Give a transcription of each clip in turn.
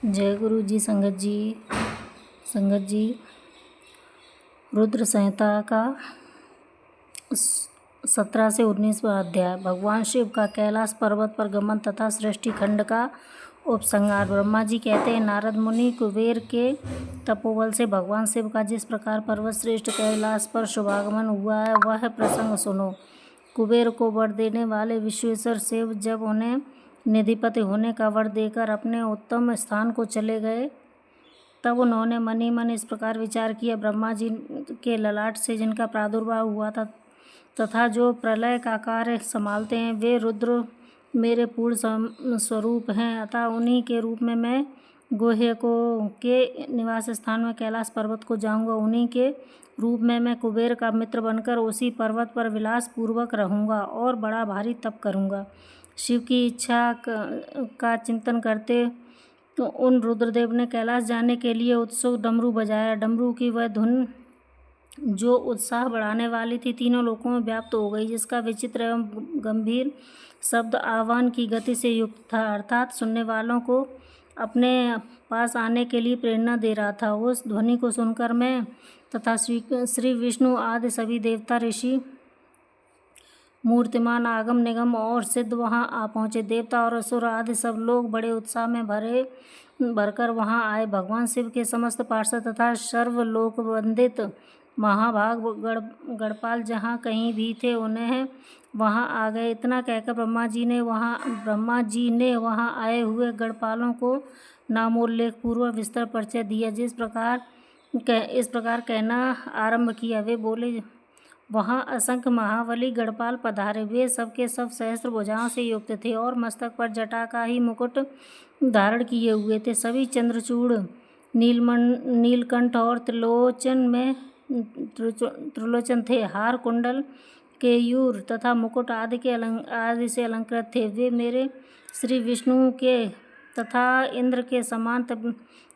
जय गुरु जी। संगत जी रुद्र संहिता का 17 से 19वां अध्याय। भगवान शिव का कैलाश पर्वत पर गमन तथा सृष्टि खंड का उपसंहार। ब्रह्मा जी कहते हैं, नारद मुनि, कुबेर के तपोबल से भगवान शिव का जिस प्रकार पर्वत श्रेष्ठ कैलाश पर शुभागमन हुआ है, वह प्रसंग सुनो। कुबेर को वर देने वाले विश्वेश्वर शिव जब उन्हें निधिपति होने का वर देकर अपने उत्तम स्थान को चले गए, तब उन्होंने मनी मन इस प्रकार विचार किया, ब्रह्मा जी के ललाट से जिनका प्रादुर्भाव हुआ था तथा जो प्रलय का कार्य संभालते हैं, वे रुद्र मेरे पूर्ण स्वरूप हैं। अतः उन्हीं के रूप में मैं गुह्यकों के निवास स्थान में कैलाश पर्वत को जाऊंगा। उन्हीं के रूप में मैं कुबेर का मित्र बनकर उसी पर्वत पर विलास पूर्वक रहूंगा और बड़ा भारी तप करूंगा। शिव की इच्छा का चिंतन करते तो उन रुद्रदेव ने कैलाश जाने के लिए उत्सुक डमरू बजाया। डमरू की वह धुन जो उत्साह बढ़ाने वाली थी, तीनों लोकों में व्याप्त हो गई, जिसका विचित्र एवं गंभीर शब्द आह्वान की गति से युक्त था, अर्थात सुनने वालों को अपने पास आने के लिए प्रेरणा दे रहा था। उस ध्वनि को सुनकर मैं तथा श्री विष्णु आदि सभी देवता, ऋषि, मूर्तिमान, आगम निगम और सिद्ध वहां आ पहुंचे। देवता और असुर आदि सब लोग बड़े उत्साह में भरकर वहां आए। भगवान शिव के समस्त पार्षद तथा सर्वलोक वंदित महाभाग गणपाल जहाँ कहीं भी थे, उन्हें वहां आ गए। इतना कहकर ब्रह्मा जी ने वहां आए हुए गणपालों को नामोल्लेख पूर्वक विस्तार परिचय दिया। इस प्रकार कहना आरंभ किया। वे बोले, वहां असंख्य महाबली गणपाल पधारे। वे सबके सब सहस्त्र भुजाओं से युक्त थे और मस्तक पर जटा का ही मुकुट धारण किए हुए थे। सभी चंद्रचूड़, नीलकंठ और त्रिलोचन थे। हार, कुंडल, केयूर तथा मुकुट आदि से अलंकृत थे। वे मेरे श्री विष्णु के तथा इंद्र के समान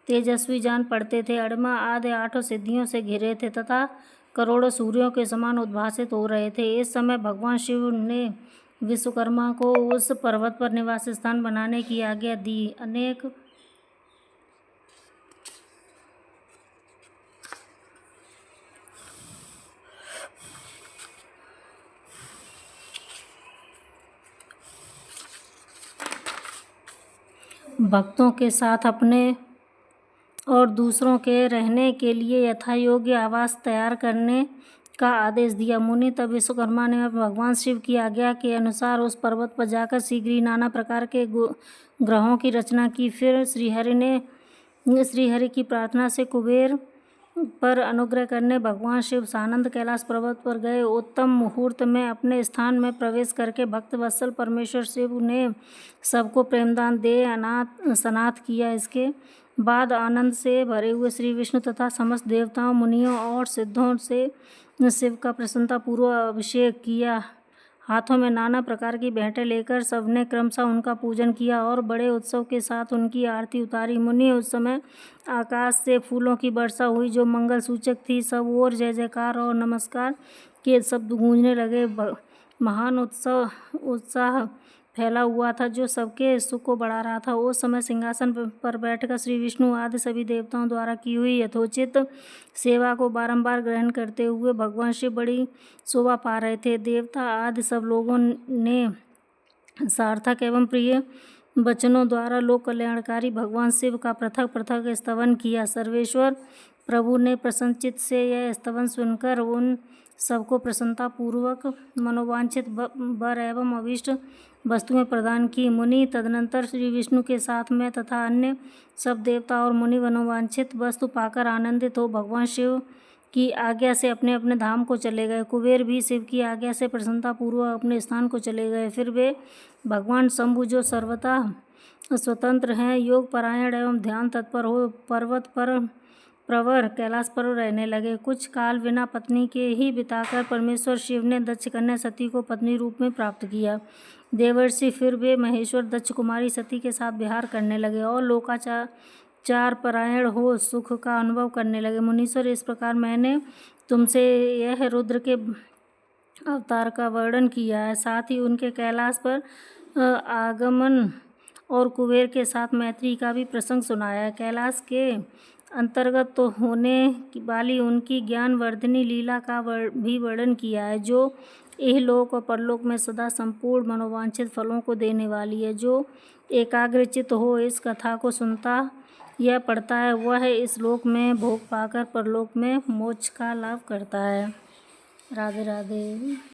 तेजस्वी जान पड़ते थे। अणिमा आदि 8 सिद्धियों से घिरे थे तथा करोड़ों सूर्यों के समान उद्भासित हो रहे थे। इस समय भगवान शिव ने विश्वकर्मा को उस पर्वत पर निवास स्थान बनाने की आज्ञा दी। अनेक भक्तों के साथ अपने और दूसरों के रहने के लिए यथायोग्य आवास तैयार करने का आदेश दिया। मुनि तब विश्वकर्मा ने भगवान शिव की आज्ञा के अनुसार उस पर्वत पर जाकर शीघ्र ही नाना प्रकार के ग्रहों की रचना की। फिर श्रीहरि की प्रार्थना से कुबेर पर अनुग्रह करने भगवान शिव सानंद कैलाश पर्वत पर गए। उत्तम मुहूर्त में अपने स्थान में प्रवेश करके भक्त वत्सल परमेश्वर शिव ने सबको प्रेमदान दे सनाथ किया। इसके बाद आनंद से भरे हुए श्री विष्णु तथा समस्त देवताओं, मुनियों और सिद्धों से शिव का प्रसन्नता पूर्वक अभिषेक किया। हाथों में नाना प्रकार की भेंटें लेकर सबने क्रमशः उनका पूजन किया और बड़े उत्सव के साथ उनकी आरती उतारी। मुनि उस समय आकाश से फूलों की वर्षा हुई जो मंगल सूचक थी। सब ओर जय जयकार और नमस्कार के शब्द गूंजने लगे। महान उत्साह फैला हुआ था जो सबके सुख को बढ़ा रहा था। उस समय सिंहासन पर बैठकर श्री विष्णु आदि सभी देवताओं द्वारा की हुई यथोचित सेवा को बारंबार ग्रहण करते हुए भगवान शिव बड़ी शोभा पा रहे थे। देवता आदि सब लोगों ने सार्थक एवं प्रिय वचनों द्वारा लोक कल्याणकारी भगवान शिव का पृथक पृथक स्तवन किया। सर्वेश्वर प्रभु ने प्रसन्नचित्त से यह स्तवन सुनकर उन सबको प्रसन्नता पूर्वक मनोवांछित वर एवं अभीष्ट वस्तुएं प्रदान की। मुनि तदनंतर श्री विष्णु के साथ में तथा अन्य सब देवता और मुनि मनोवांछित वस्तु पाकर आनंदित हो भगवान शिव की आज्ञा से अपने अपने धाम को चले गए। कुबेर भी शिव की आज्ञा से प्रसन्नता पूर्वक अपने स्थान को चले गए। फिर वे भगवान शंभु जो सर्वथा स्वतंत्र हैं, योग परायण एवं ध्यान तत्पर हो पर्वत पर प्रवर कैलाश पर रहने लगे। कुछ काल बिना पत्नी के ही बिताकर परमेश्वर शिव ने दक्ष कन्या सती को पत्नी रूप में प्राप्त किया। देवर्षि फिर वे महेश्वर दक्ष कुमारी सती के साथ विहार करने लगे और लोकाचार परायण हो सुख का अनुभव करने लगे। मुनीश्वर, इस प्रकार मैंने तुमसे यह रुद्र के अवतार का वर्णन किया है, साथ ही उनके कैलाश पर आगमन और कुबेर के साथ मैत्री का भी प्रसंग सुनाया है। कैलाश के अंतर्गत तो होने वाली उनकी ज्ञानवर्धिनी लीला का भी वर्णन किया है, जो इहलोक और परलोक में सदा संपूर्ण मनोवांछित फलों को देने वाली है। जो एकाग्रचित्त हो इस कथा को सुनता यह पढ़ता है, वह इस लोक में भोग पाकर परलोक में मोक्ष का लाभ करता है। राधे राधे।